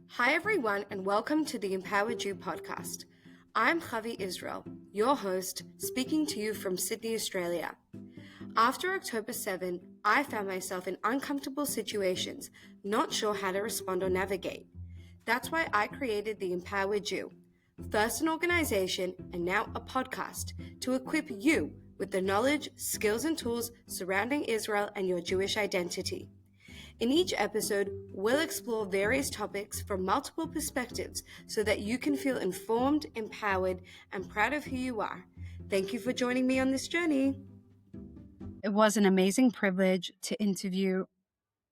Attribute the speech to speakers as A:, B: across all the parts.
A: Hi everyone and welcome to the Empowered You podcast. I'm Javi Israel, your host, speaking to you from Sydney, Australia. After October 7, I found myself in uncomfortable situations, not sure how to respond or navigate. That's why I created the Empowered You, first an organization and now a podcast to equip you with the knowledge, skills, and tools surrounding Israel and your Jewish identity. In each episode, we'll explore various topics from multiple perspectives so that you can feel informed, empowered, and proud of who you are. Thank you for joining me on this journey. It was an amazing privilege to interview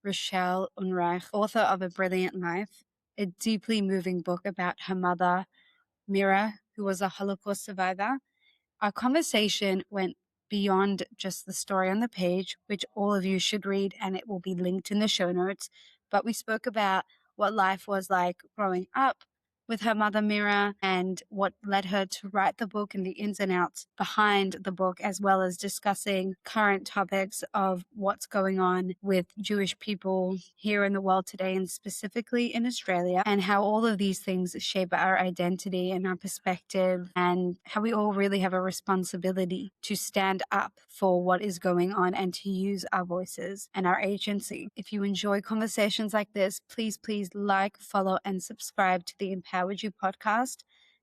A: Rachelle Unreich, author of A Brilliant Life, a deeply moving book about her mother, Mira, who was a Holocaust survivor. Our conversation went beyond just the story on the page, which all of you should read, and it will be linked in the show notes. But we spoke about what life was like growing up with her mother, Mira, and what led her to write the book and the ins and outs behind the book, as well as discussing current topics of what's going on with Jewish people here in the world today, and specifically in Australia, and how all of these things shape our identity and our perspective, and how we all really have a responsibility to stand up for what is going on and to use our voices and our agency. If you enjoy conversations like this, please like, follow, and subscribe to the Empowered You podcast.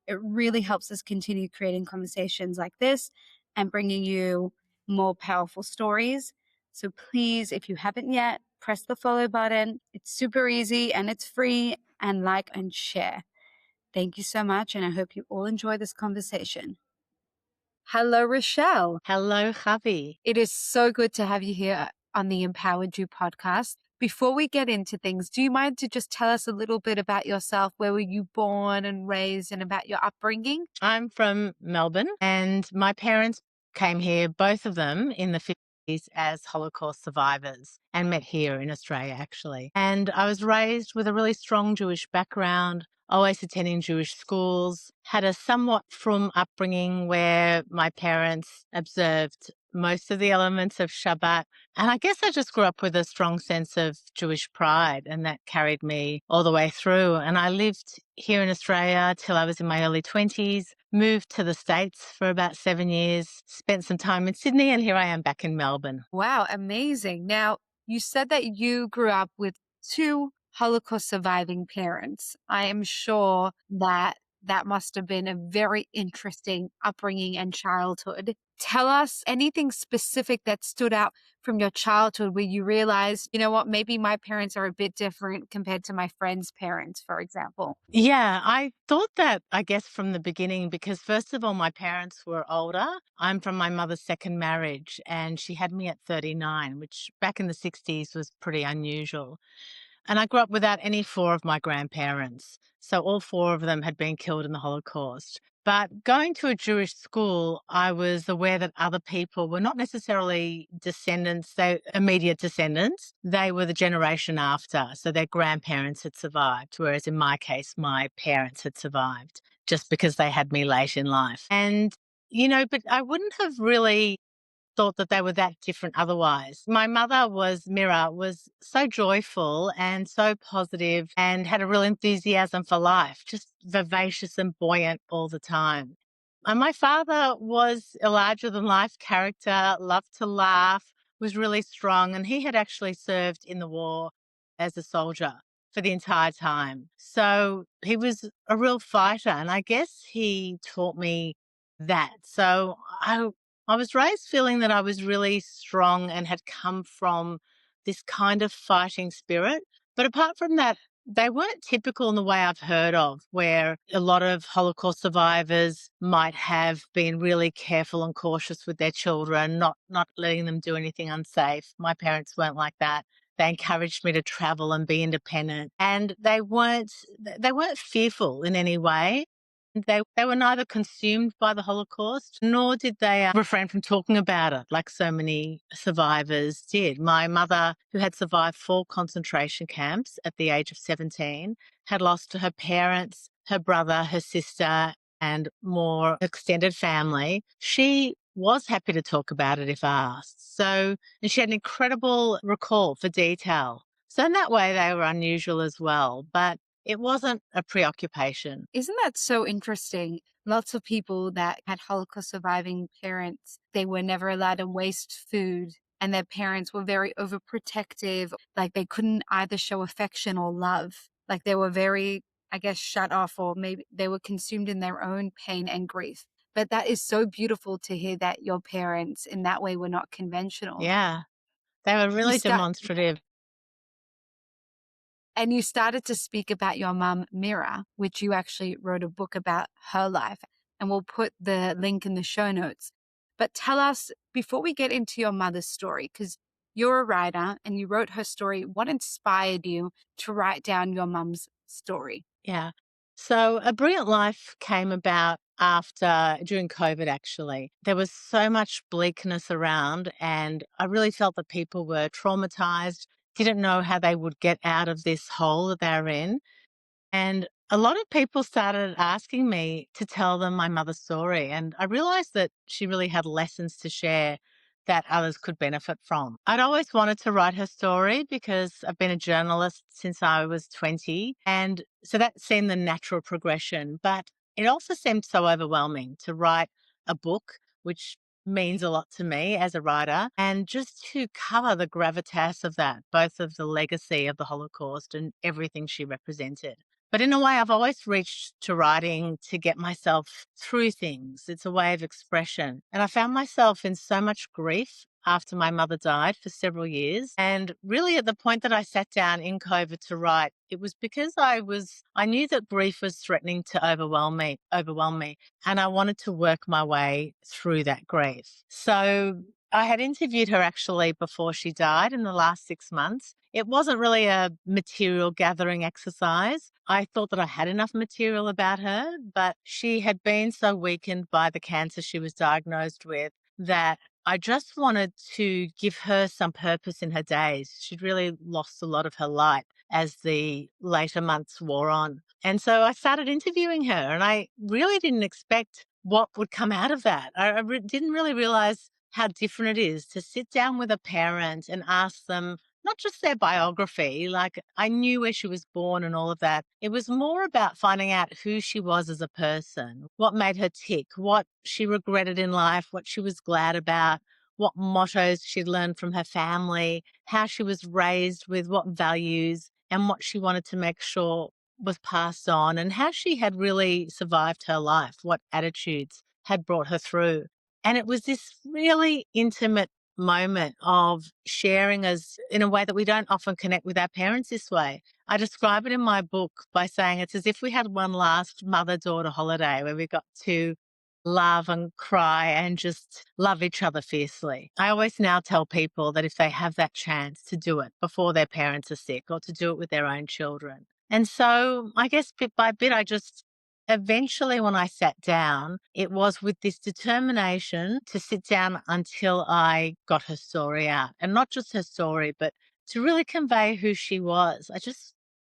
A: It really helps us continue creating conversations like this and bringing you more powerful stories. So please, if you haven't yet, press the follow button. It's super easy and it's free, and like and share. Thank you so much, and I hope you all enjoy this conversation. Hello, Rachelle.
B: Hello, Javi.
A: It is so good to have you here on the Empowered You podcast. Before we get into things, do you mind to just tell us a little bit about yourself? Where were you born and raised, and about your upbringing?
B: I'm from Melbourne, and my parents came here, both of them, in the 50s as Holocaust survivors, and met here in Australia, actually. And I was raised with a really strong Jewish background, always attending Jewish schools, had a somewhat frum upbringing where my parents observed most of the elements of Shabbat. And I guess I just grew up with a strong sense of Jewish pride, and that carried me all the way through. And I lived here in Australia till I was in my early 20s, moved to the States for about 7 years, spent some time in Sydney, and here I am back in Melbourne.
A: Wow, amazing. Now, you said that you grew up with two Holocaust surviving parents. I am sure that that must have been a very interesting upbringing and childhood. Tell us anything specific that stood out from your childhood where you realized, you know what, maybe my parents are a bit different compared to my friends' parents, for example.
B: Yeah, I thought that, I guess, from the beginning, because first of all, my parents were older. I'm from my mother's second marriage, and she had me at 39, which back in the 60s was pretty unusual. And I grew up without any four of my grandparents. So all four of them had been killed in the Holocaust. But going to a Jewish school, I was aware that other people were not necessarily descendants, they immediate descendants. They were the generation after. So their grandparents had survived, whereas in my case, my parents had survived just because they had me late in life. And, but I wouldn't have really thought that they were that different otherwise. My mother Mira, was so joyful and so positive and had a real enthusiasm for life, just vivacious and buoyant all the time. And my father was a larger than life character, loved to laugh, was really strong, and he had actually served in the war as a soldier for the entire time. So he was a real fighter, and I guess he taught me that. So I was raised feeling that I was really strong and had come from this kind of fighting spirit. But apart from that, they weren't typical in the way I've heard of, where a lot of Holocaust survivors might have been really careful and cautious with their children, not letting them do anything unsafe. My parents weren't like that. They encouraged me to travel and be independent, and they weren't fearful in any way. They were neither consumed by the Holocaust, nor did they refrain from talking about it like so many survivors did. My mother, who had survived 4 concentration camps at the age of 17, had lost her parents, her brother, her sister, and more extended family. She was happy to talk about it if asked. And she had an incredible recall for detail. So in that way, they were unusual as well. But It wasn't a preoccupation.
C: Isn't that so interesting? Lots of people that had Holocaust surviving parents, they were never allowed to waste food, and their parents were very overprotective. Like they couldn't either show affection or love. Like they were very, I guess, shut off, or maybe they were consumed in their own pain and grief. But that is so beautiful to hear that your parents in that way were not conventional.
B: Yeah, they were
C: You
B: really
C: start
B: demonstrative.
C: And you started to speak about your mum, Mira, which you actually wrote a book about her life. And we'll put the link in the show notes. But tell us, before we get into your mother's story, because you're a writer and you wrote her story, what inspired you to write down your mum's story?
B: Yeah. So A Brilliant Life came about during COVID, actually. There was so much bleakness around, and I really felt that people were traumatized, didn't know how they would get out of this hole that they're in. And a lot of people started asking me to tell them my mother's story. And I realized that she really had lessons to share that others could benefit from. I'd always wanted to write her story because I've been a journalist since I was 20. And so that seemed the natural progression. But it also seemed so overwhelming to write a book, which means a lot to me as a writer, and just to cover the gravitas of that, both of the legacy of the Holocaust and everything she represented. But in a way, I've always reached to writing to get myself through things. It's a way of expression. And I found myself in so much grief after my mother died for several years. And really at the point that I sat down in COVID to write, it was because I knew that grief was threatening to overwhelm me, and I wanted to work my way through that grief. So I had interviewed her actually before she died in the last 6 months. It wasn't really a material gathering exercise. I thought that I had enough material about her, but she had been so weakened by the cancer she was diagnosed with that I just wanted to give her some purpose in her days. She'd really lost a lot of her light as the later months wore on. And so I started interviewing her, and I really didn't expect what would come out of that. I didn't really realize how different it is to sit down with a parent and ask them not just their biography, like I knew where she was born and all of that. It was more about finding out who she was as a person, what made her tick, what she regretted in life, what she was glad about, what mottos she'd learned from her family, how she was raised with what values, and what she wanted to make sure was passed on, and how she had really survived her life, what attitudes had brought her through. And it was this really intimate moment of sharing us in a way that we don't often connect with our parents this way. I describe it in my book by saying it's as if we had one last mother-daughter holiday where we got to love and cry and just love each other fiercely. I always now tell people that if they have that chance to do it before their parents are sick or to do it with their own children. And so I guess bit by bit, I just eventually, when I sat down, it was with this determination to sit down until I got her story out. And not just her story, but to really convey who she was.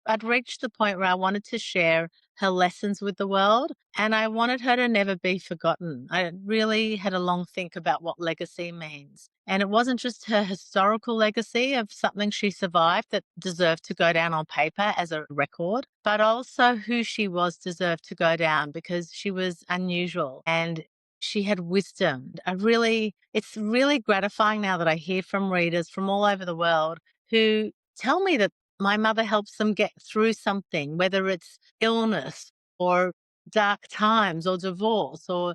B: I'd reached the point where I wanted to share her lessons with the world, and I wanted her to never be forgotten. I really had a long think about what legacy means. And it wasn't just her historical legacy of something she survived that deserved to go down on paper as a record, but also who she was deserved to go down because she was unusual and she had wisdom. It's really gratifying now that I hear from readers from all over the world who tell me that my mother helps them get through something, whether it's illness or dark times or divorce or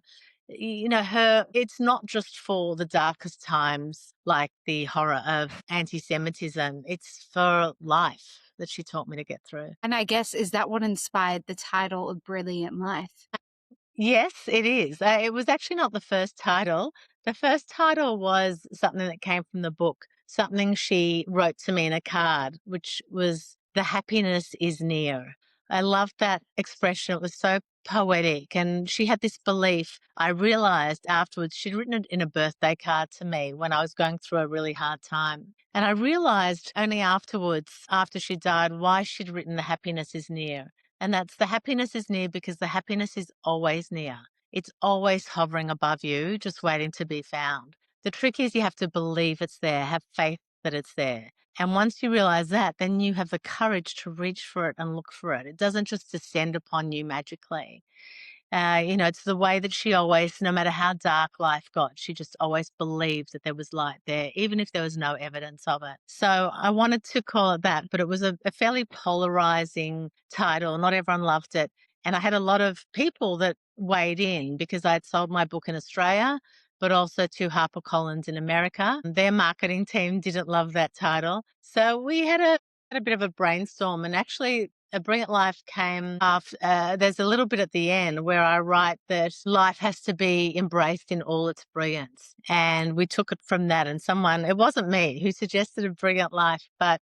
B: it's not just for the darkest times like the horror of anti-Semitism. It's for life that she taught me to get through.
C: And I guess, is that what inspired the title of Brilliant Life?
B: Yes, it is. It was actually not the first title. The first title was something that came from the book, something she wrote to me in a card, which was "The happiness is near." I loved that expression. It was so poetic. And she had this belief. I realized afterwards she'd written it in a birthday card to me when I was going through a really hard time. And I realized only afterwards, after she died, why she'd written "The happiness is near." And that's the happiness is near because the happiness is always near. It's always hovering above you, just waiting to be found. The trick is you have to believe it's there, have faith that it's there. And once you realize that, then you have the courage to reach for it and look for it. It doesn't just descend upon you magically. It's the way that she always, no matter how dark life got, she just always believed that there was light there, even if there was no evidence of it. So I wanted to call it that, but it was a fairly polarizing title. Not everyone loved it. And I had a lot of people that weighed in because I had sold my book in Australia, but also to HarperCollins in America. Their marketing team didn't love that title. So we had a bit of a brainstorm, and actually A Brilliant Life came after, there's a little bit at the end where I write that life has to be embraced in all its brilliance. And we took it from that, and it wasn't me who suggested A Brilliant Life, but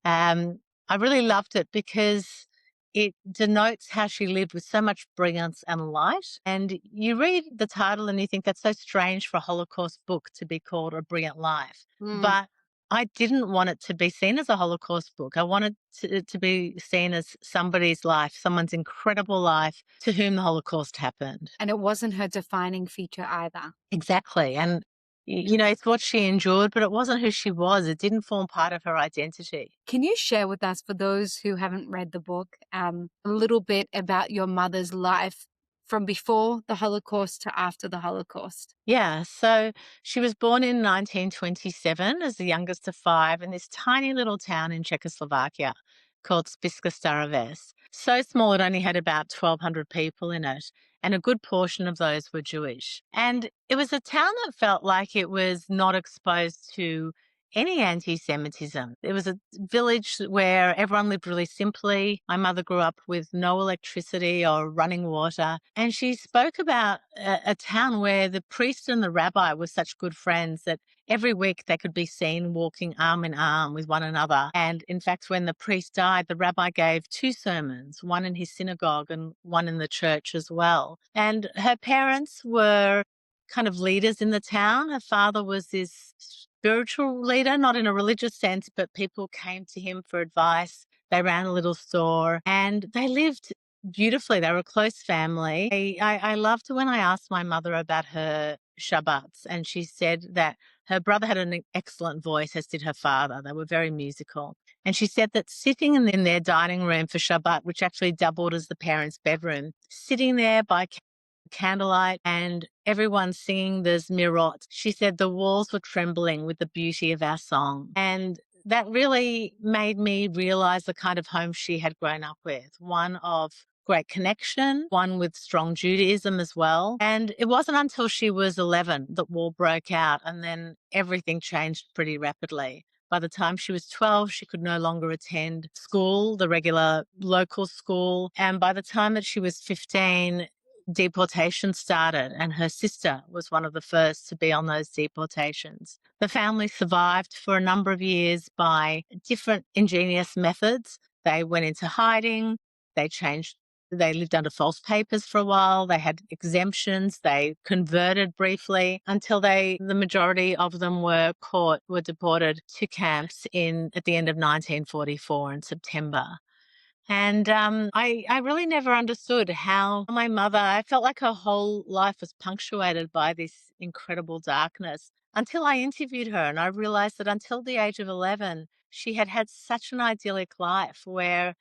B: I really loved it because it denotes how she lived with so much brilliance and light. And you read the title and you think that's so strange for a Holocaust book to be called A Brilliant Life. But I didn't want it to be seen as a Holocaust book. I wanted it to be seen as somebody's life, someone's incredible life to whom the Holocaust happened.
C: And it wasn't her defining feature either.
B: Exactly. And, it's what she endured, but it wasn't who she was. It didn't form part of her identity.
C: Can you share with us, for those who haven't read the book, a little bit about your mother's life from before the Holocaust to after the Holocaust?
B: Yeah, so she was born in 1927 as the youngest of five in this tiny little town in Czechoslovakia called Spišská Stará Ves. So small it only had about 1,200 people in it, and a good portion of those were Jewish. And it was a town that felt like it was not exposed to any anti-Semitism. It was a village where everyone lived really simply. My mother grew up with no electricity or running water. And she spoke about a town where the priest and the rabbi were such good friends that every week they could be seen walking arm in arm with one another. And in fact, when the priest died, the rabbi gave 2 sermons, one in his synagogue and one in the church as well. And her parents were kind of leaders in the town. Her father was this spiritual leader, not in a religious sense, but people came to him for advice. They ran a little store and they lived beautifully. They were a close family. I loved when I asked my mother about her Shabbats, and she said that her brother had an excellent voice, as did her father. They were very musical. And she said that sitting in their dining room for Shabbat, which actually doubled as the parents' bedroom, sitting there by candlelight and everyone singing the Mirot, she said the walls were trembling with the beauty of our song. And that really made me realize the kind of home she had grown up with, one of great connection, one with strong Judaism as well. And it wasn't until she was 11 that war broke out, and then everything changed pretty rapidly. By the time she was 12, she could no longer attend school, the regular local school. And by the time that she was 15, deportation started, and her sister was one of the first to be on those deportations. The family survived for a number of years by different ingenious methods. They went into hiding, they lived under false papers for a while, they had exemptions, they converted briefly until the majority of them were deported to camps at the end of 1944 in September. And I really never understood how I felt like her whole life was punctuated by this incredible darkness until I interviewed her, and I realized that until the age of 11, she had had such an idyllic life where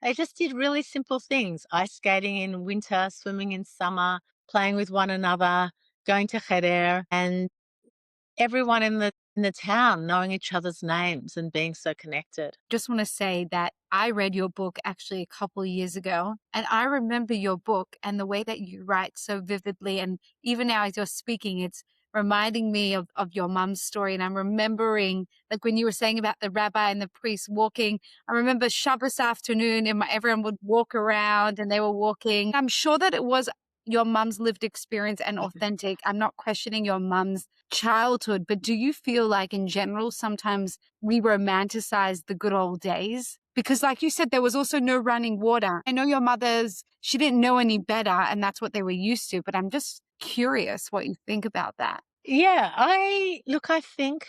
B: they just did really simple things: ice skating in winter, swimming in summer, playing with one another, going to cheder, and everyone in the town knowing each other's names and being so connected.
C: Just want to say that I read your book actually a couple of years ago, and I remember your book and the way that you write so vividly. And even now, as you're speaking, it's reminding me of your mum's story. And I'm remembering, like when you were saying about the rabbi and the priest walking, I remember Shabbos afternoon and everyone would walk around and they were walking. I'm sure that it was your mum's lived experience and authentic. I'm not questioning your mum's childhood, but do you feel like in general, sometimes we romanticize the good old days? Because like you said, there was also no running water. I know your she didn't know any better and that's what they were used to, but I'm just curious what you think about that.
B: Yeah, I think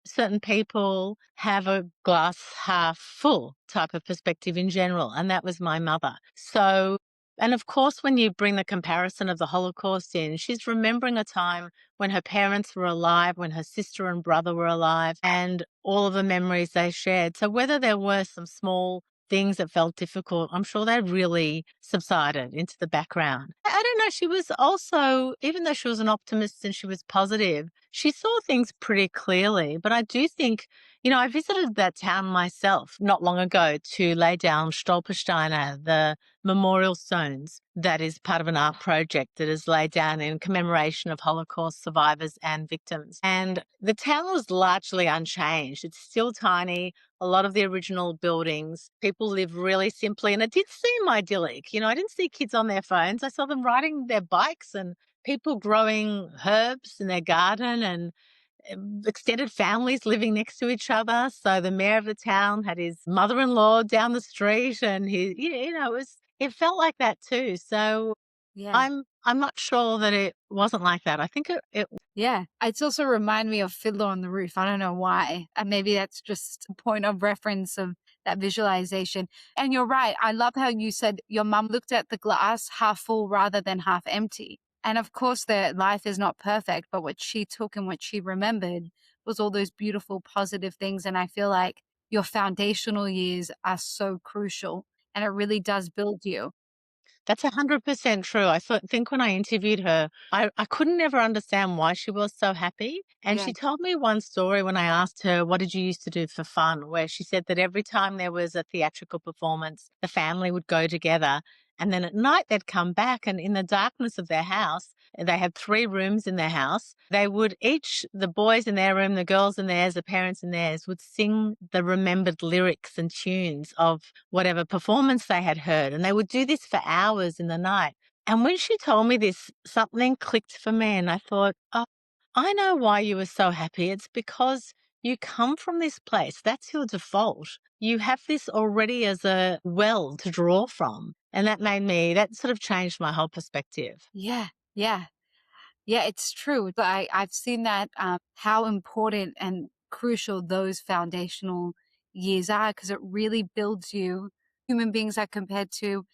B: certain people have a glass half full type of perspective in general, and that was my mother. So And of course, when you bring the comparison of the Holocaust in, she's remembering a time when her parents were alive, when her sister and brother were alive, and all of the memories they shared. So whether there were some small things that felt difficult, I'm sure they really subsided into the background. I don't know. She was also, even though she was an optimist and she was positive, she saw things pretty clearly. But I do think, I visited that town myself not long ago to lay down Stolpersteine, the memorial stones that is part of an art project that is laid down in commemoration of Holocaust survivors and victims. And the town was largely unchanged. It's still tiny, a lot of the original buildings. People live really simply, and it did seem idyllic. I didn't see kids on their phones. I saw them riding their bikes and people growing herbs in their garden and extended families living next to each other. So the mayor of the town had his mother-in-law down the street, and it felt like that too. So
C: Yeah.
B: I'm not sure that it wasn't like that. I think it
C: Yeah. It's also remind me of Fiddler on the Roof. I don't know why. And maybe that's just a point of reference of that visualization. And you're right. I love how you said your mum looked at the glass half full rather than half empty. And of course, their life is not perfect, but what she took and what she remembered was all those beautiful, positive things. And I feel like your foundational years are so crucial and it really does build you.
B: That's 100% true. Think when I interviewed her, I couldn't ever understand why she was so happy. And
C: Yeah.
B: she told me one story when I asked her, what did you used to do for fun? Where she said that every time there was a theatrical performance, the family would go together. And then at night they'd come back, and in the darkness of their house, they had 3 rooms in their house. They would each, the boys in their room, the girls in theirs, the parents in theirs, would sing the remembered lyrics and tunes of whatever performance they had heard. And they would do this for hours in the night. And when she told me this, something clicked for me. And I thought, oh, I know why you were so happy. It's because you come from this place. That's your default. You have this already as a well to draw from. And that sort of changed my whole perspective.
C: Yeah. Yeah. Yeah, it's true. I've seen that how important and crucial those foundational years are because it really builds you. Human beings are compared to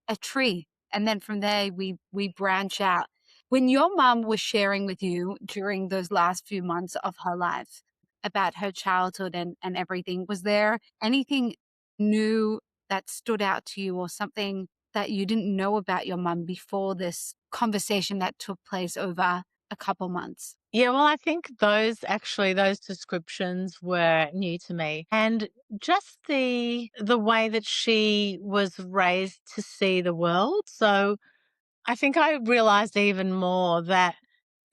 C: a tree, and then from there we branch out. When your mom was sharing with you during those last few months of her life about her childhood and everything, was there anything new that stood out to you or something that you didn't know about your mum before this conversation that took place over a couple months?
B: Yeah, well, I think those descriptions were new to me. And just the way that she was raised to see the world. So I think I realized even more that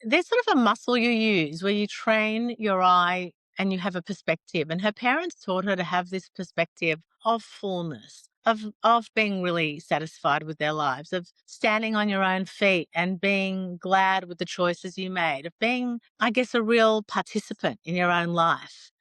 B: there's sort of a muscle you use where you train your eye and you have a perspective. And her parents taught her to have this perspective of fullness, of being really satisfied with their lives, of standing on your own feet and being glad with the choices you made, of being, I guess, a real participant in your own life.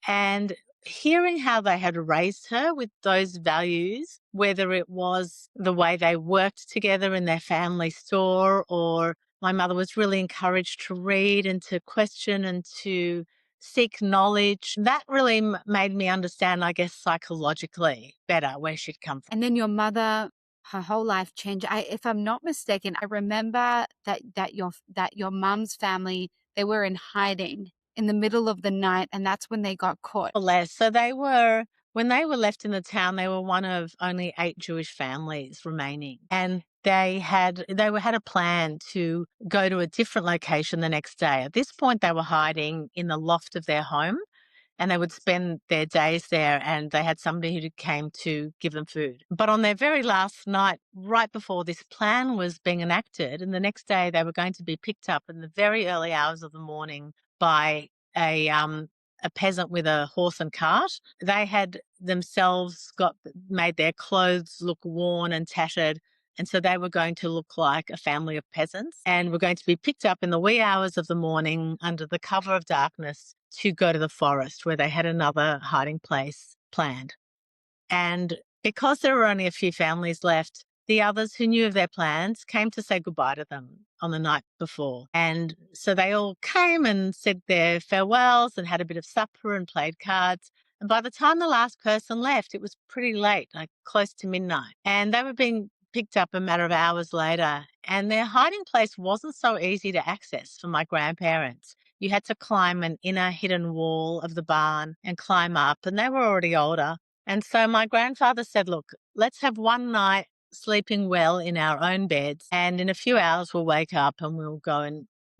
B: And hearing how they had raised her with those values, whether it was the way they worked together in their family store, or my mother was really encouraged to read and to question and to seek knowledge, that really made me understand, I guess, psychologically better where she'd come from.
C: And then your mother, her whole life changed. If I'm not mistaken, I remember that your mom's family, they were in hiding in the middle of the night, and that's when they got caught.
B: Or less. So when they were left in the town, they were one of only 8 Jewish families remaining. And they had a plan to go to a different location the next day. At this point, they were hiding in the loft of their home, and they would spend their days there, and they had somebody who came to give them food. But on their very last night, right before this plan was being enacted, and the next day they were going to be picked up in the very early hours of the morning by a a peasant with a horse and cart. They had themselves made their clothes look worn and tattered. And so they were going to look like a family of peasants and were going to be picked up in the wee hours of the morning under the cover of darkness to go to the forest where they had another hiding place planned. And because there were only a few families left, the others who knew of their plans came to say goodbye to them on the night before. And so they all came and said their farewells and had a bit of supper and played cards. And by the time the last person left, it was pretty late, like close to midnight. And they were being picked up a matter of hours later, and their hiding place wasn't so easy to access for my grandparents. You had to climb an inner hidden wall of the barn and climb up, and they were already older. And so my grandfather said, look, let's have one night sleeping well in our own beds, and in a few hours we'll wake up and we'll go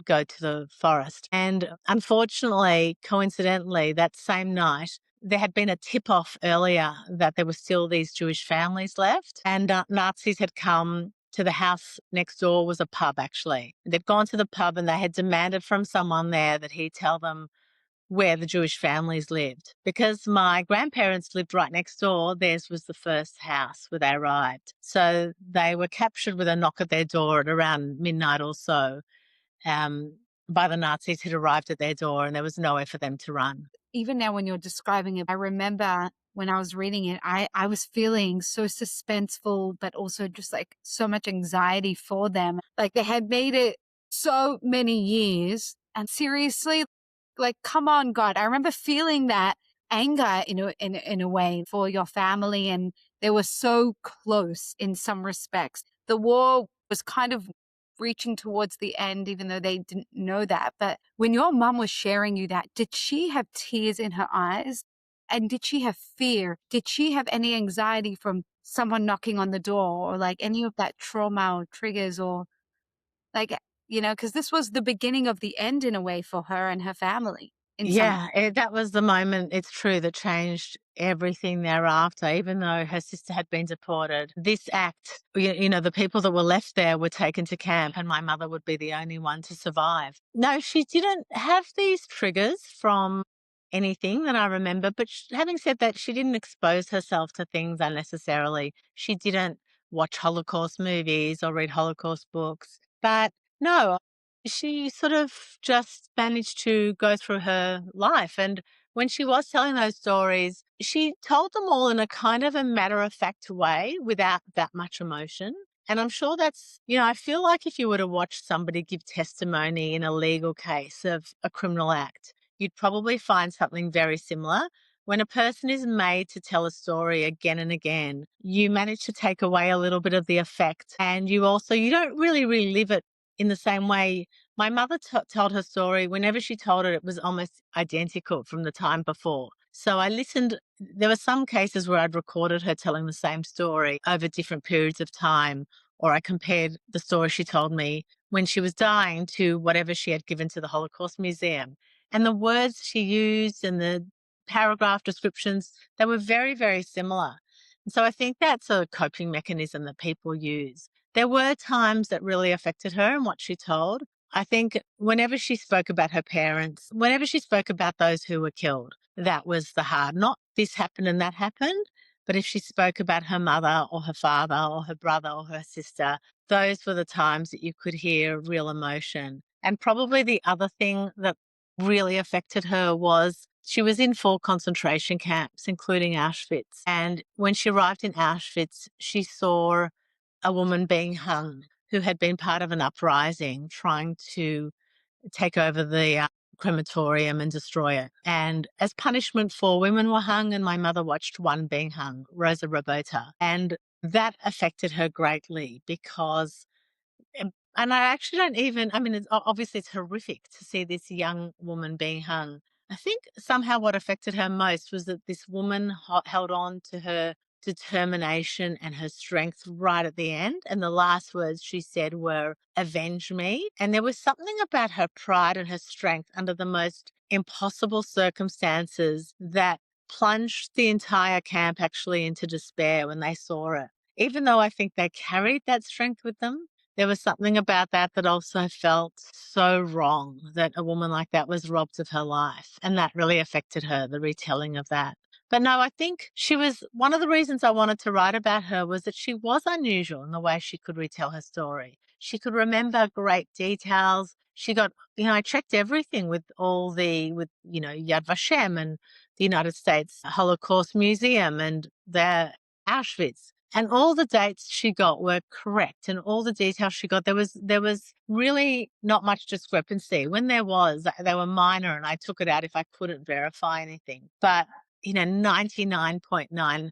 B: to the forest. And unfortunately, coincidentally, that same night, there had been a tip-off earlier that there were still these Jewish families left, and Nazis had come to the house next door. Was a pub, actually. They'd gone to the pub and they had demanded from someone there that he tell them where the Jewish families lived. Because my grandparents lived right next door, theirs was the first house where they arrived. So they were captured with a knock at their door at around midnight or so, by the Nazis who'd arrived at their door, and there was nowhere for them to run.
C: Even now when you're describing it, I remember when I was reading it, I was feeling so suspenseful, but also just like so much anxiety for them. Like they had made it so many years. And seriously, like, come on, God. I remember feeling that anger in a way for your family. And they were so close in some respects. The war was kind of reaching towards the end, even though they didn't know that. But when your mum was sharing you that, did she have tears in her eyes? And did she have fear? Did she have any anxiety from someone knocking on the door, or like any of that trauma or triggers, or like, because this was the beginning of the end in a way for her and her family in some.
B: Yeah, that was the moment, it's true, that changed everything thereafter. Even though her sister had been deported, this act, the people that were left there were taken to camp, and my mother would be the only one to survive. No, she didn't have these triggers from anything that I remember, but having said that, she didn't expose herself to things unnecessarily. She didn't watch Holocaust movies or read Holocaust books. But no, she sort of just managed to go through her life. And when she was telling those stories, she told them all in a kind of a matter-of-fact way without that much emotion. And I'm sure I feel like if you were to watch somebody give testimony in a legal case of a criminal act, you'd probably find something very similar. When a person is made to tell a story again and again, you manage to take away a little bit of the effect, and you don't really relive it in the same way. My mother told her story. Whenever she told it, it was almost identical from the time before. So I listened. There were some cases where I'd recorded her telling the same story over different periods of time, or I compared the story she told me when she was dying to whatever she had given to the Holocaust Museum. And the words she used and the paragraph descriptions, they were very, very similar. And so I think that's a coping mechanism that people use. There were times that really affected her and what she told. I think whenever she spoke about her parents, whenever she spoke about those who were killed, that was the hard. Not this happened and that happened, but if she spoke about her mother or her father or her brother or her sister, those were the times that you could hear real emotion. And probably the other thing that really affected her was she was in 4 concentration camps, including Auschwitz. And when she arrived in Auschwitz, she saw a woman being hung who had been part of an uprising trying to take over the crematorium and destroy it. And as punishment, 4 women were hung, and my mother watched one being hung, Rosa Robota. And that affected her greatly because and I actually don't even, I mean, obviously it's horrific to see this young woman being hung. I think somehow what affected her most was that this woman held on to her determination and her strength right at the end. And the last words she said were, "Avenge me." And there was something about her pride and her strength under the most impossible circumstances that plunged the entire camp actually into despair when they saw it. Even though I think they carried that strength with them, there was something about that that also felt so wrong, that a woman like that was robbed of her life. And that really affected her, the retelling of that. But no, I think she was one of the reasons I wanted to write about her was that she was unusual in the way she could retell her story. She could remember great details. She got, I checked everything with Yad Vashem and the United States Holocaust Museum and the Auschwitz. And all the dates she got were correct, and all the details she got, there was really not much discrepancy. When there was, they were minor, and I took it out if I couldn't verify anything. But 99.9%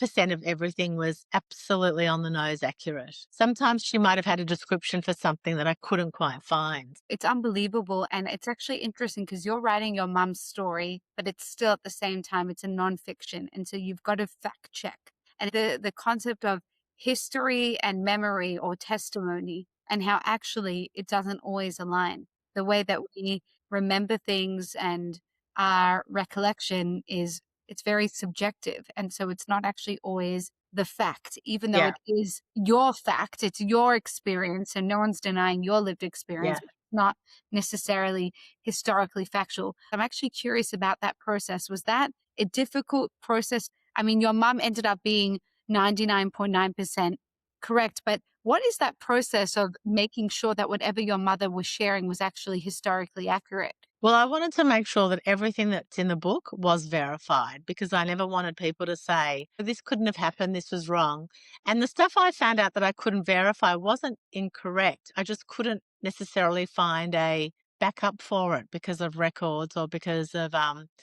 B: 90% of everything was absolutely on the nose accurate. Sometimes she might have had a description for something that I couldn't quite find.
C: It's unbelievable. And it's actually interesting because you're writing your mum's story, but it's still at the same time, it's a nonfiction. And so you've got to fact check. And the concept of history and memory or testimony and how actually it doesn't always align. The way that we remember things and our recollection it's very subjective. And so it's not actually always the fact, even though
B: Yeah,
C: it is your fact, it's your experience, and no one's denying your lived experience,
B: yeah.
C: but not necessarily historically factual. I'm actually curious about that process. Was that a difficult process? I mean, your mum ended up being 99.9% correct, but what is that process of making sure that whatever your mother was sharing was actually historically accurate?
B: Well, I wanted to make sure that everything that's in the book was verified because I never wanted people to say, this couldn't have happened, this was wrong. And the stuff I found out that I couldn't verify wasn't incorrect. I just couldn't necessarily find a backup for it because of records or because of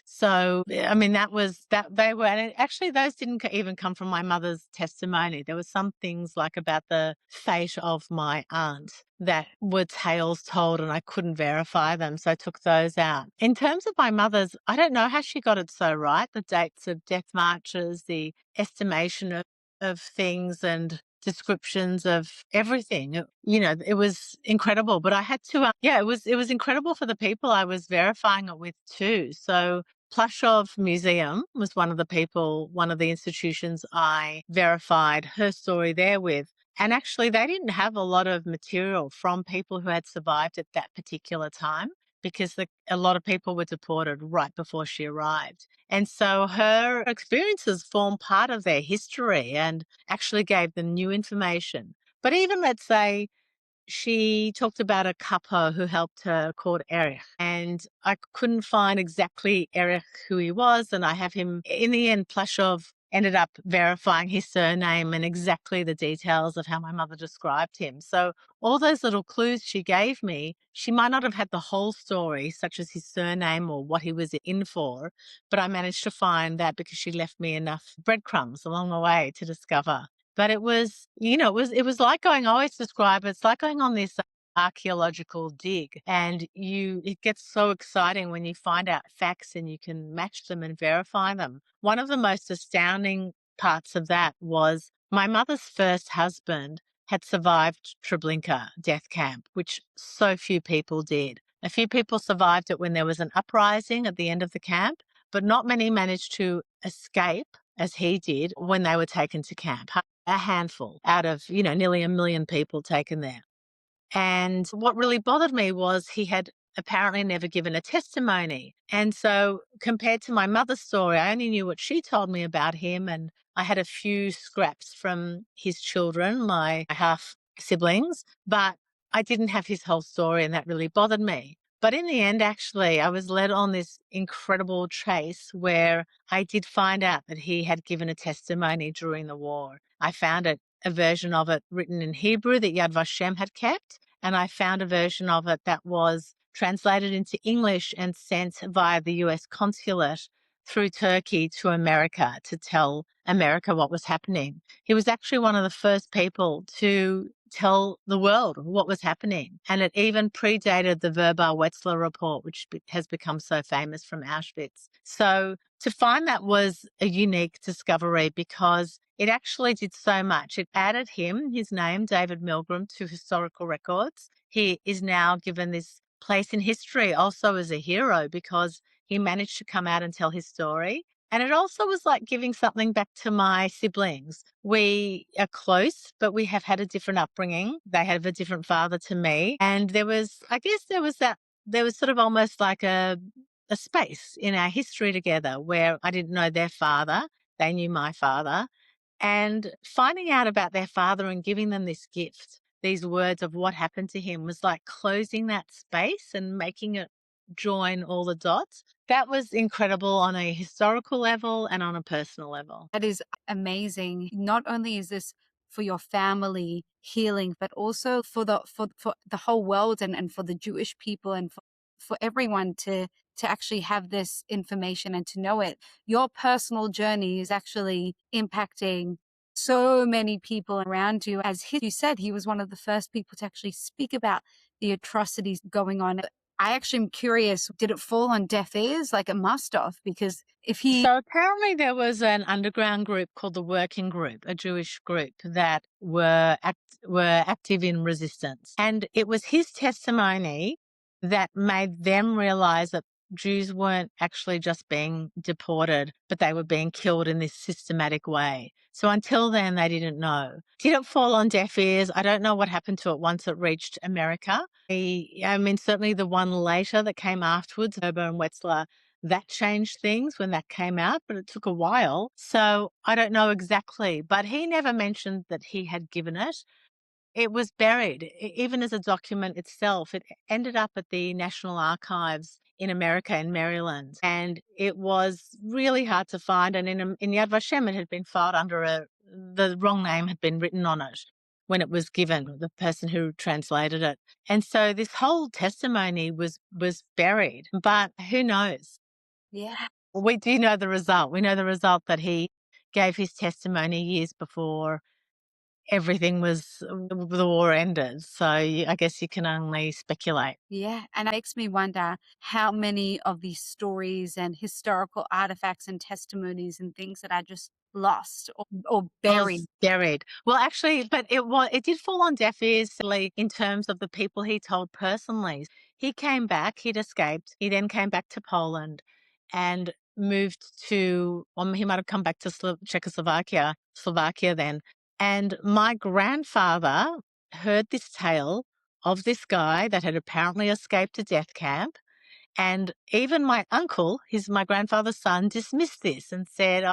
B: so I mean that was that they were, and actually those didn't even come from my mother's testimony. There were some things like about the fate of my aunt that were tales told and I couldn't verify them, so I took those out. In terms of my mother's, I don't know how she got it so right, the dates of death marches, the estimation of things and descriptions of everything. It was incredible, but I had to, it was incredible for the people I was verifying it with too. So Plashow Museum was one of the institutions I verified her story there with. And actually, they didn't have a lot of material from people who had survived at that particular time because a lot of people were deported right before she arrived. And so her experiences form part of their history and actually gave them new information. But even, let's say, she talked about a couple who helped her called Erich. And I couldn't find exactly Erich who he was. And I have him, in the end, Plashow ended up verifying his surname and exactly the details of how my mother described him. So all those little clues she gave me, she might not have had the whole story, such as his surname or what he was in for, but I managed to find that because she left me enough breadcrumbs along the way to discover. But it was, it was like going, I always describe it, it's like going on this archaeological dig, and it gets so exciting when you find out facts and you can match them and verify them. One of the most astounding parts of that was my mother's first husband had survived Treblinka death camp, which so few people did. A few people survived it when there was an uprising at the end of the camp, but not many managed to escape as he did when they were taken to camp. A handful out of, nearly 1 million people taken there. And what really bothered me was he had apparently never given a testimony. And so compared to my mother's story, I only knew what she told me about him. And I had a few scraps from his children, my half siblings, but I didn't have his whole story. And that really bothered me. But in the end, actually, I was led on this incredible chase where I did find out that he had given a testimony during the war. I found a version of it written in Hebrew that Yad Vashem had kept, and I found a version of it that was translated into English and sent via the US consulate through Turkey to America to tell America what was happening. He was actually one of the first people to tell the world what was happening. And it even predated the Verbar-Wetzler report, which has become so famous from Auschwitz. So to find that was a unique discovery because it actually did so much. It added his name, David Milgram, to historical records. He is now given this place in history also as a hero because he managed to come out and tell his story. And it also was like giving something back to my siblings. We are close, but we have had a different upbringing. They have a different father to me. And there was sort of almost like a space in our history together where I didn't know their father. They knew my father. And finding out about their father and giving them this gift, these words of what happened to him, was like closing that space and making it join all the dots. That was incredible on a historical level and on a personal level.
C: That is amazing. Not only is this for your family healing, but also for the whole world and for the Jewish people and for everyone to to actually have this information and to know it. Your personal journey is actually impacting so many people around you. As you said, he was one of the first people to actually speak about the atrocities going on. I actually am curious, did it fall on deaf ears? Like it must have, because if he...
B: So apparently there was an underground group called the Working Group, a Jewish group that were active in resistance. And it was his testimony that made them realize that Jews weren't actually just being deported, but they were being killed in this systematic way. So until then, they didn't know. Did it fall on deaf ears? I don't know what happened to it once it reached America. I mean, certainly the one later that came afterwards, Herber and Wetzler, that changed things when that came out, but it took a while. So I don't know exactly, but he never mentioned that he had given it. It was buried, even as a document itself. It ended up at the National Archives in America, in Maryland, and it was really hard to find. And in Yad Vashem, it had been filed under the wrong name had been written on it when it was given, the person who translated it. And so this whole testimony was buried, but who knows?
C: Yeah.
B: We do know the result. We know the result that he gave his testimony years before everything the war ended. So I guess you can only speculate.
C: Yeah. And it makes me wonder how many of these stories and historical artifacts and testimonies and things that are just lost or buried.
B: Buried. Well, actually, but it did fall on deaf ears in terms of the people he told personally. He came back, he'd escaped. He then came back to Poland and moved to, he might have come back to Slovakia then. And my grandfather heard this tale of this guy that had apparently escaped a death camp. And even my uncle, my grandfather's son, dismissed this and said,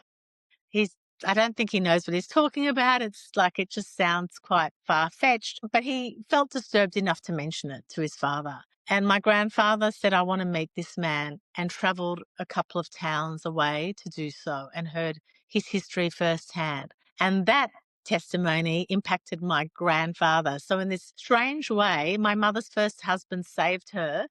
B: I don't think he knows what he's talking about. It's like it just sounds quite far-fetched. But he felt disturbed enough to mention it to his father. And my grandfather said, I want to meet this man, and travelled a couple of towns away to do so and heard his history firsthand. And that testimony impacted my grandfather. So in this strange way, my mother's first husband saved her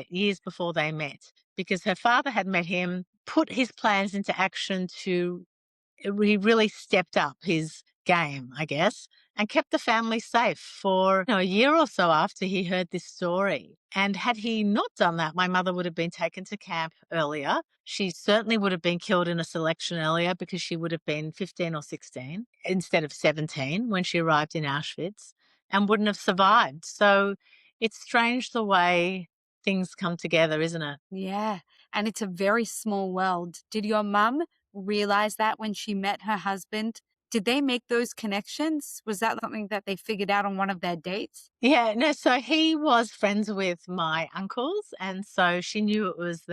B: years before they met, because her father had met him, put his plans into action he really stepped up his game, I guess, and kept the family safe for a year or so after he heard this story. And had he not done that, my mother would have been taken to camp earlier. She certainly would have been killed in a selection earlier, because she would have been 15 or 16 instead of 17 when she arrived in Auschwitz, and wouldn't have survived. So it's strange the way things come together, isn't it?
C: Yeah. And it's a very small world. Did your mum realize that when she met her husband? Did they make those connections? Was that something that they figured out on one of their dates?
B: Yeah, no, so he was friends with my uncles, and so she knew it was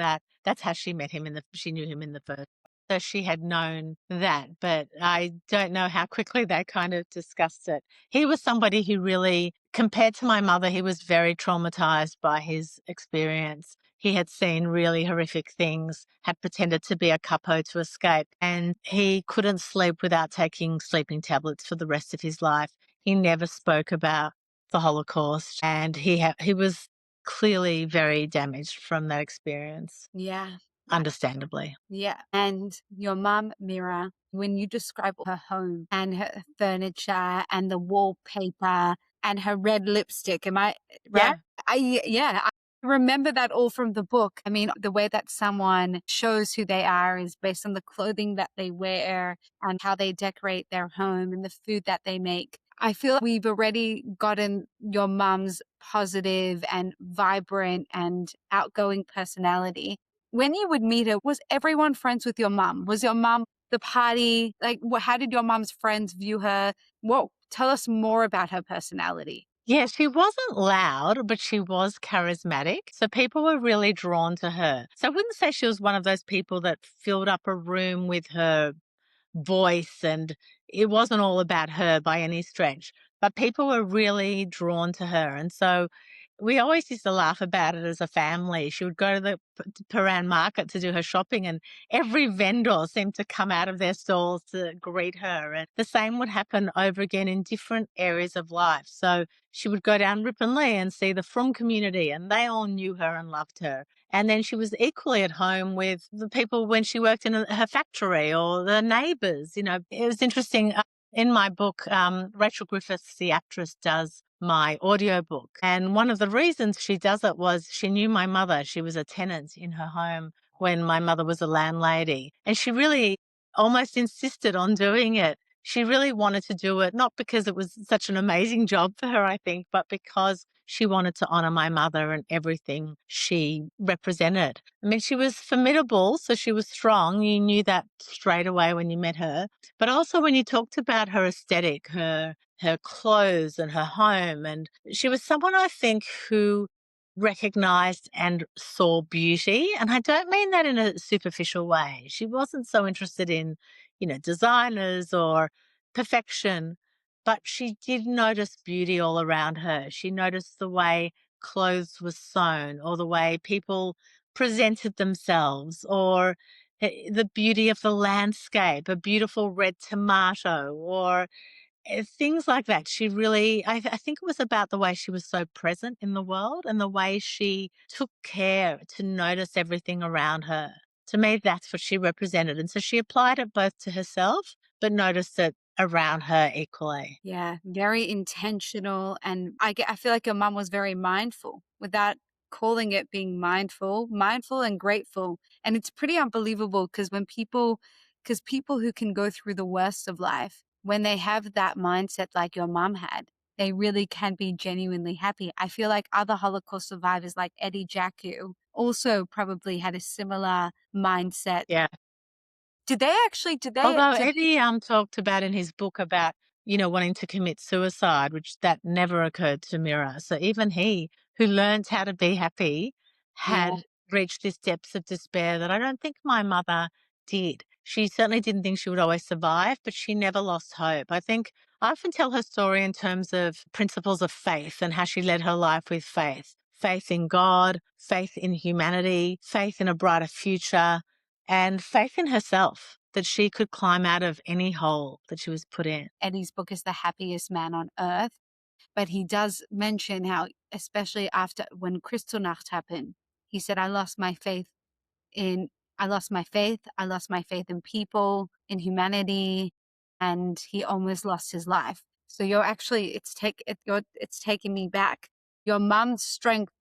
B: that's how she met him she knew him in the first. So she had known that, but I don't know how quickly they kind of discussed it. He was somebody who really, compared to my mother, he was very traumatized by his experience. He had seen really horrific things, had pretended to be a capo to escape, and he couldn't sleep without taking sleeping tablets for the rest of his life. He never spoke about the Holocaust, and he was clearly very damaged from that experience.
C: Yeah.
B: Understandably.
C: Yeah. And your mum, Mira, when you describe her home and her furniture and the wallpaper and her red lipstick, am I right? I remember that all from the book. I mean, the way that someone shows who they are is based on the clothing that they wear and how they decorate their home and the food that they make. I feel like we've already gotten your mum's positive and vibrant and outgoing personality. When you would meet her, was everyone friends with your mum? Was your mum the party? Like, how did your mum's friends view her? Tell us more about her personality.
B: Yeah, she wasn't loud, but she was charismatic. So people were really drawn to her. So I wouldn't say she was one of those people that filled up a room with her voice, and it wasn't all about her by any stretch, but people were really drawn to her. And so we always used to laugh about it as a family. She would go to the Paran market to do her shopping, and every vendor seemed to come out of their stalls to greet her. And the same would happen over again in different areas of life. So she would go down Ripon Lee and see the Frum community, and they all knew her and loved her. And then she was equally at home with the people when she worked in her factory or the neighbours. You know, it was interesting. In my book, Rachel Griffiths, the actress, does my audiobook. And one of the reasons she does it was she knew my mother. She was a tenant in her home when my mother was a landlady. And she really almost insisted on doing it. She really wanted to do it, not because it was such an amazing job for her, I think, but because she wanted to honour my mother and everything she represented. I mean, she was formidable, so she was strong. You knew that straight away when you met her. But also when you talked about her aesthetic, her clothes and her home, and she was someone, I think, who recognized and saw beauty. And I don't mean that in a superficial way. She wasn't so interested in, designers or perfection, but she did notice beauty all around her. She noticed the way clothes were sewn or the way people presented themselves or the beauty of the landscape, a beautiful red tomato or things like that. She really, I think it was about the way she was so present in the world and the way she took care to notice everything around her. To me, that's what she represented. And so she applied it both to herself, but noticed it around her equally.
C: Yeah, very intentional. And I feel like your mum was very mindful without calling it being mindful and grateful. And it's pretty unbelievable because because people who can go through the worst of life, when they have that mindset like your mum had, they really can be genuinely happy. I feel like other Holocaust survivors like Eddie Jacku also probably had a similar mindset.
B: Yeah.
C: Did they actually,
B: Although
C: did
B: Eddie talked about in his book about, wanting to commit suicide, which that never occurred to Mira. So even he, who learned how to be happy,
C: yeah,
B: had reached this depths of despair that I don't think my mother did. She certainly didn't think she would always survive, but she never lost hope. I often tell her story in terms of principles of faith and how she led her life with faith. Faith in God, faith in humanity, faith in a brighter future, and faith in herself that she could climb out of any hole that she was put in.
C: Eddie's book is The Happiest Man on Earth. But he does mention how, especially after when Kristallnacht happened, he said, in, I lost my faith in people, in humanity, and he almost lost his life. So you're actually, it's taking me back. Your mom's strength,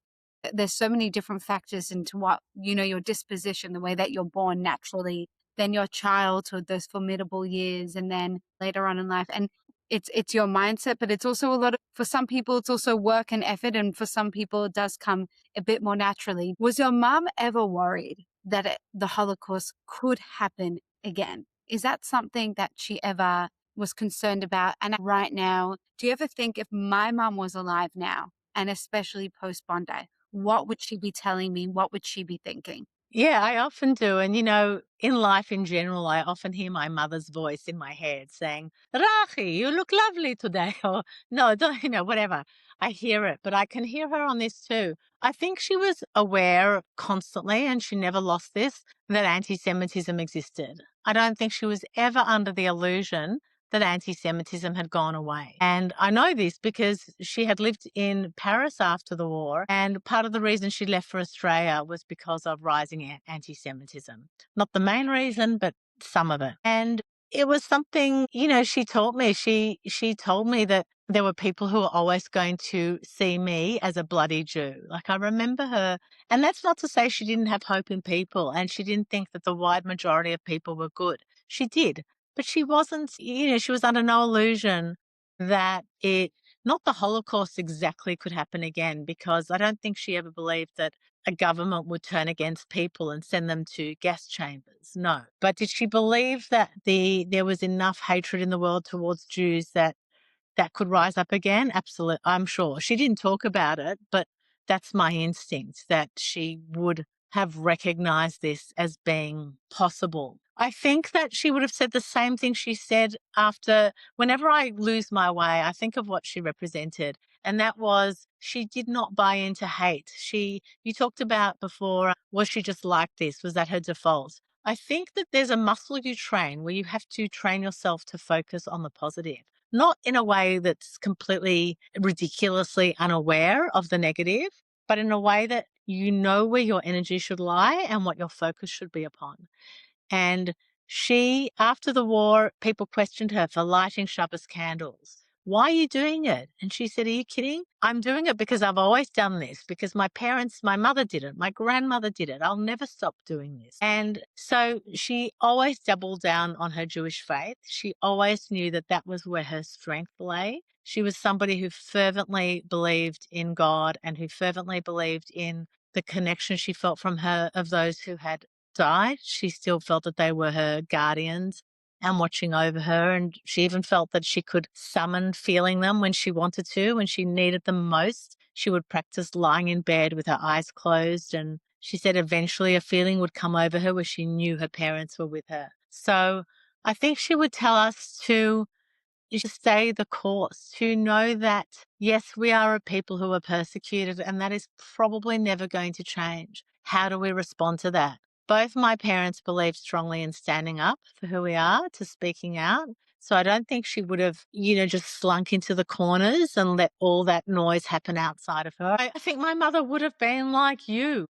C: there's so many different factors into what, your disposition, the way that you're born naturally, then your childhood, those formidable years, and then later on in life. And it's your mindset, but it's also for some people, it's also work and effort. And for some people, it does come a bit more naturally. Was your mom ever worried that the Holocaust could happen again? Is that something that she ever was concerned about? And right now, do you ever think if my mom was alive now, and especially post Bondi, what would she be telling me? What would she be thinking?
B: Yeah, I often do. And, in life in general, I often hear my mother's voice in my head saying, Rachi, you look lovely today. Or, no, don't, whatever. I hear it, but I can hear her on this too. I think she was aware constantly, and she never lost this, that anti-Semitism existed. I don't think she was ever under the illusion that anti-Semitism had gone away. And I know this because she had lived in Paris after the war, and part of the reason she left for Australia was because of rising anti-Semitism. Not the main reason, but some of it. And it was something, she taught me. She told me that there were people who were always going to see me as a bloody Jew. Like, I remember her, and that's not to say she didn't have hope in people and she didn't think that the wide majority of people were good. She did. But she wasn't, she was under no illusion that not the Holocaust exactly could happen again, because I don't think she ever believed that a government would turn against people and send them to gas chambers. No. But did she believe that there was enough hatred in the world towards Jews that could rise up again? Absolutely. I'm sure. She didn't talk about it, but that's my instinct, that she would have recognized this as being possible. I think that she would have said the same thing she said after, whenever I lose my way, I think of what she represented. And that was, she did not buy into hate. You talked about before, was she just like this? Was that her default? I think that there's a muscle you train where you have to train yourself to focus on the positive. Not in a way that's completely ridiculously unaware of the negative, but in a way that You know where your energy should lie and what your focus should be upon. And she, after the war, people questioned her for lighting Shabbos candles. Why are you doing it? And she said, are you kidding? I'm doing it because I've always done this, because my mother did it, my grandmother did it. I'll never stop doing this. And so she always doubled down on her Jewish faith. She always knew that that was where her strength lay. She was somebody who fervently believed in God and who fervently believed in the connection she felt from her of those who had died. She still felt that they were her guardians and watching over her. And she even felt that she could summon feeling them when she wanted to, when she needed them most. She would practice lying in bed with her eyes closed. And she said eventually a feeling would come over her where she knew her parents were with her. So I think she would tell us to stay the course, to know that, yes, we are a people who are persecuted, and that is probably never going to change. How do we respond to that? Both my parents believed strongly in standing up for who we are, to speaking out. So I don't think she would have, just slunk into the corners and let all that noise happen outside of her. I think my mother would have been like you.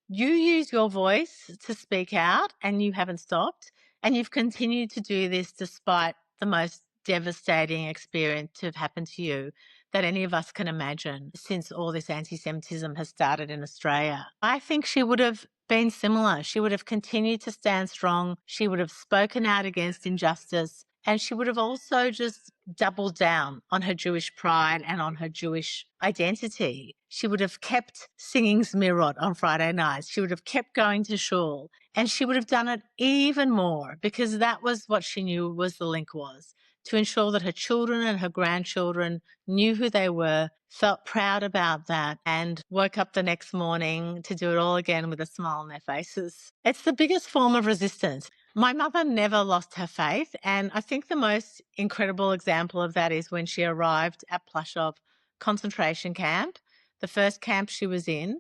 B: You use your voice to speak out and you haven't stopped. And you've continued to do this despite the most devastating experience to have happened to you that any of us can imagine since all this anti-Semitism has started in Australia. I think she would have been similar. She would have continued to stand strong. She would have spoken out against injustice. And she would have also just doubled down on her Jewish pride and on her Jewish identity. She would have kept singing Zmirot on Friday nights. She would have kept going to shul. And she would have done it even more because that was what she knew was the link was, to ensure that her children and her grandchildren knew who they were, felt proud about that, and woke up the next morning to do it all again with a smile on their faces. It's the biggest form of resistance. My mother never lost her faith, and I think the most incredible example of that is when she arrived at Plaszow concentration camp, the first camp she was in.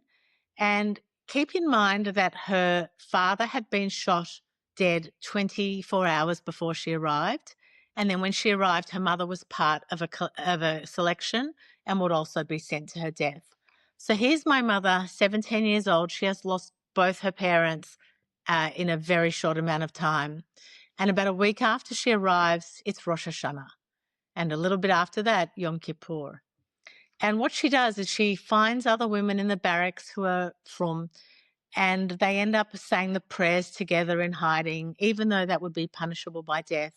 B: And keep in mind that her father had been shot dead 24 hours before she arrived. And then when she arrived, her mother was part of a selection and would also be sent to her death. So here's my mother, 17 years old. She has lost both her parents in a very short amount of time. And about a week after she arrives, it's Rosh Hashanah. And a little bit after that, Yom Kippur. And what she does is she finds other women in the barracks who are from, and they end up saying the prayers together in hiding, even though that would be punishable by death.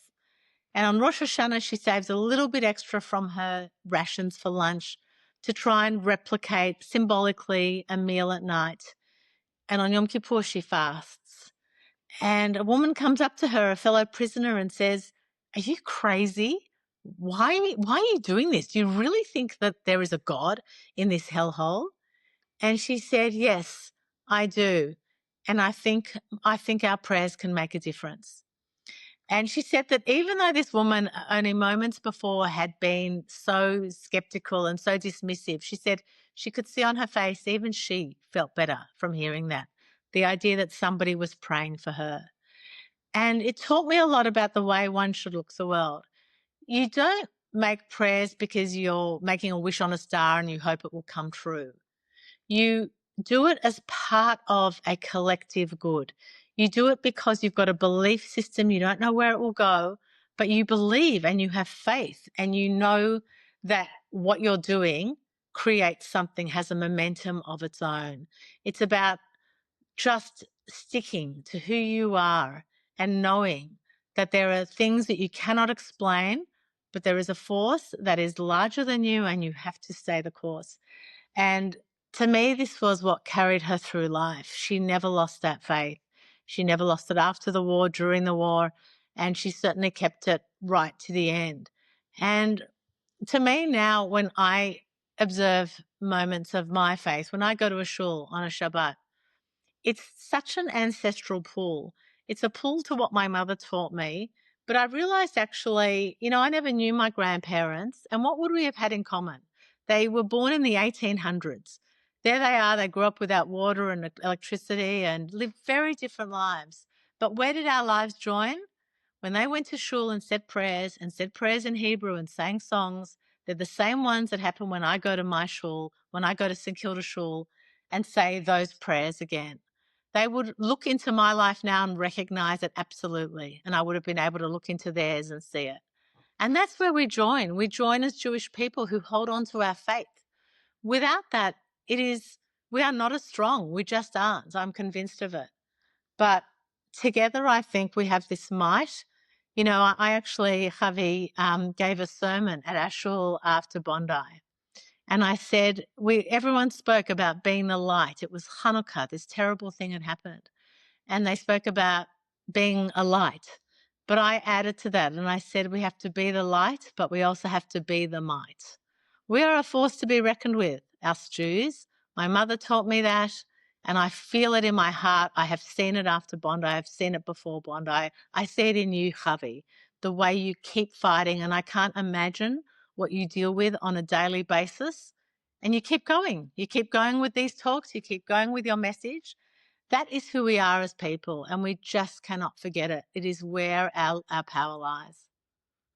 B: And on Rosh Hashanah, she saves a little bit extra from her rations for lunch to try and replicate symbolically a meal at night. And on Yom Kippur, she fasts. And a woman comes up to her, a fellow prisoner, and says, "Are you crazy? Why are you doing this? Do you really think that there is a God in this hellhole?" And she said, "Yes, I do. And I think our prayers can make a difference." And she said that even though this woman only moments before had been so skeptical and so dismissive, she said she could see on her face, even she felt better from hearing that. The idea that somebody was praying for her. And it taught me a lot about the way one should look at the world. You don't make prayers because you're making a wish on a star and you hope it will come true. You do it as part of a collective good. You do it because you've got a belief system. You don't know where it will go, but you believe and you have faith and you know that what you're doing creates something, has a momentum of its own. It's about just sticking to who you are and knowing that there are things that you cannot explain, but there is a force that is larger than you and you have to stay the course. And to me, this was what carried her through life. She never lost that faith. She never lost it after the war, during the war, and she certainly kept it right to the end. And to me now, when I observe moments of my faith, when I go to a shul on a Shabbat, it's such an ancestral pull. It's a pull to what my mother taught me. But I realized actually, I never knew my grandparents. And what would we have had in common? They were born in the 1800s. There they are. They grew up without water and electricity and lived very different lives. But where did our lives join? When they went to shul and said prayers in Hebrew and sang songs. They're the same ones that happen when I go to my shul, when I go to St Kilda Shul. and say those prayers again. They would look into my life now and recognize it absolutely. And I would have been able to look into theirs and see it. And that's where we join. We join as Jewish people who hold on to our faith. Without that, we are not as strong. We just aren't. I'm convinced of it. But together, I think we have this might. You know, I actually, Javi, gave a sermon at our shul after Bondi. And I said, everyone spoke about being the light. It was Hanukkah. This terrible thing had happened. And they spoke about being a light. But I added to that and I said, we have to be the light, but we also have to be the might. We are a force to be reckoned with, us Jews. My mother taught me that, and I feel it in my heart. I have seen it after Bondi. I've seen it before Bondi. I see it in you, Javi, the way you keep fighting, and I can't imagine what you deal with on a daily basis. And you keep going. You keep going with these talks. You keep going with your message. That is who we are as people, and we just cannot forget it. It is where our power lies.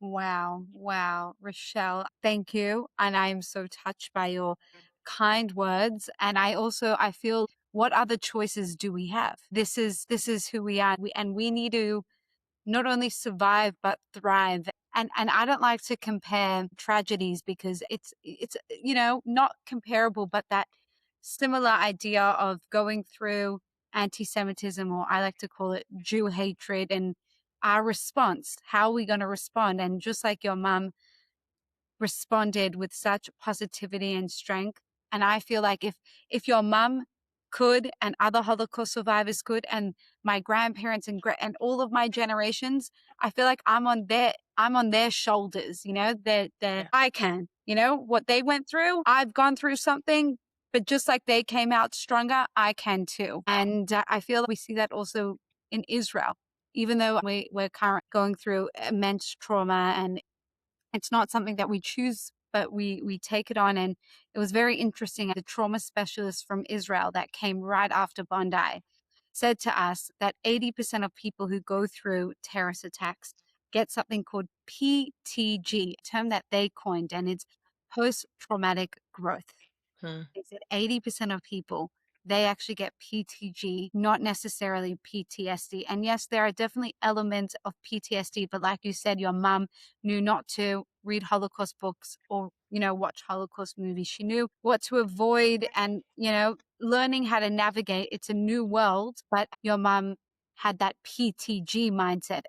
C: Wow. Wow. Rachelle, thank you. And I am so touched by your kind words. And I feel, what other choices do we have? This is who we are. We need to not only survive, but thrive. And I don't like to compare tragedies because it's, not comparable, but that similar idea of going through anti-Semitism, or I like to call it Jew hatred, and our response, how are we going to respond? And just like your mom responded with such positivity and strength. And I feel like if your mom could, and other Holocaust survivors could, and my grandparents and all of my generations, I feel like I'm on their shoulders, that I can, what they went through, I've gone through something, but just like they came out stronger, I can too. And I feel like we see that also in Israel, even though we're currently going through immense trauma, and it's not something that we choose, but we take it on. And it was very interesting. The trauma specialist from Israel that came right after Bondi said to us that 80% of people who go through terrorist attacks get something called PTG, a term that they coined, and it's post-traumatic growth. They said 80% of people, they actually get PTG, not necessarily PTSD. And yes, there are definitely elements of PTSD, but like you said, your mom knew not to read Holocaust books or, watch Holocaust movies. She knew what to avoid, and, learning how to navigate. It's a new world, but your mom had that PTG mindset.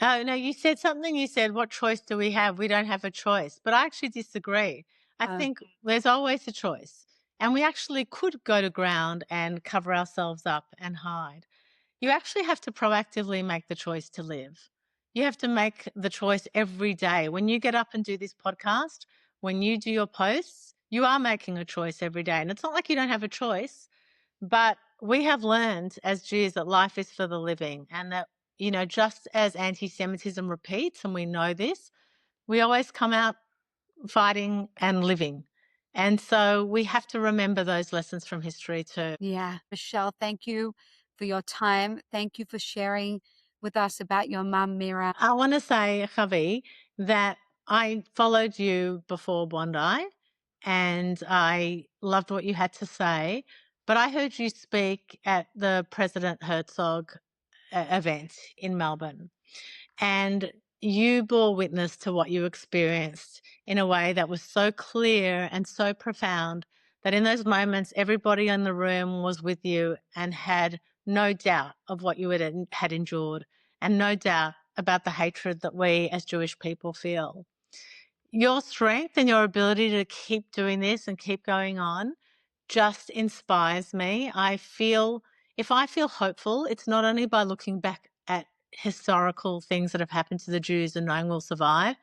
B: Oh, no, you said something. You said, what choice do we have? We don't have a choice. But I actually disagree. I think there's always a choice. And we actually could go to ground and cover ourselves up and hide. You actually have to proactively make the choice to live. You have to make the choice every day. When you get up and do this podcast, when you do your posts, you are making a choice every day. And it's not like you don't have a choice, but we have learned as Jews that life is for the living, and that, just as anti-Semitism repeats, and we know this, we always come out fighting and living. And so we have to remember those lessons from history too.
C: Yeah. Rachelle, thank you for your time. Thank you for sharing with us about your mum, Mira.
B: I want to say, Javi, that I followed you before Bondi and I loved what you had to say. But I heard you speak at the President Herzog event in Melbourne, and you bore witness to what you experienced in a way that was so clear and so profound that in those moments, everybody in the room was with you and had no doubt of what you had endured, and no doubt about the hatred that we as Jewish people feel. Your strength and your ability to keep doing this and keep going on just inspires me. If I feel hopeful, it's not only by looking back at historical things that have happened to the Jews and knowing we'll survive.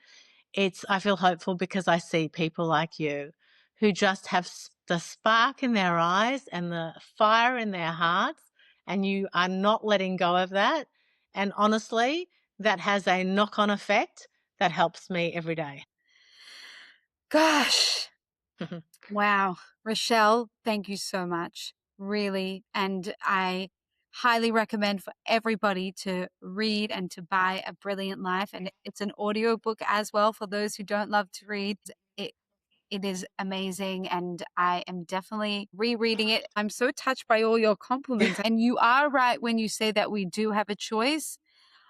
B: I feel hopeful because I see people like you who just have the spark in their eyes and the fire in their hearts, and you are not letting go of that. And honestly, that has a knock-on effect that helps me every day.
C: Gosh. Wow. Rachelle, thank you so much. Really. And I highly recommend for everybody to read and to buy A Brilliant Life. And it's an audiobook as well for those who don't love to read. It It is amazing, and I am definitely rereading it. I'm so touched by all your compliments. And you are right when you say that we do have a choice,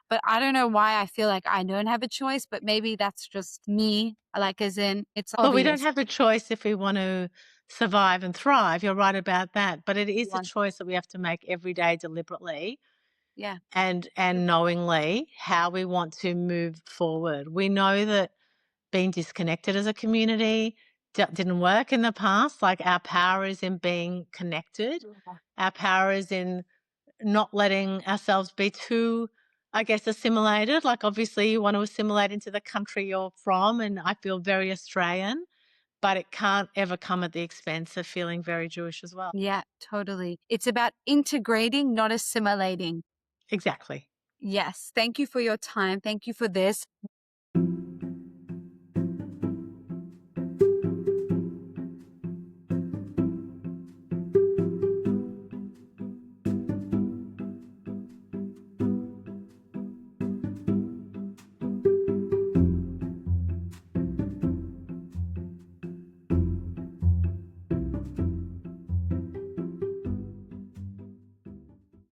C: but I don't know why I feel like I don't have a choice, but maybe that's just me. Like, as in, it's
B: Well, we don't
C: obvious.
B: have a choice if we want to survive and thrive. You're right about that. But it is a
C: One.
B: choice that we have to make every day deliberately
C: Yeah.
B: and knowingly how we want to move forward. We know that being disconnected as a community didn't work in the past. Like, our power is in being connected. Our power is in not letting ourselves be too, I guess, assimilated. Like, obviously you want to assimilate into the country you're from, and I feel very Australian, but it can't ever come at the expense of feeling very Jewish as well.
C: Yeah, totally. It's about integrating, not assimilating.
B: Exactly.
C: Yes. Thank you for your time. Thank you for this.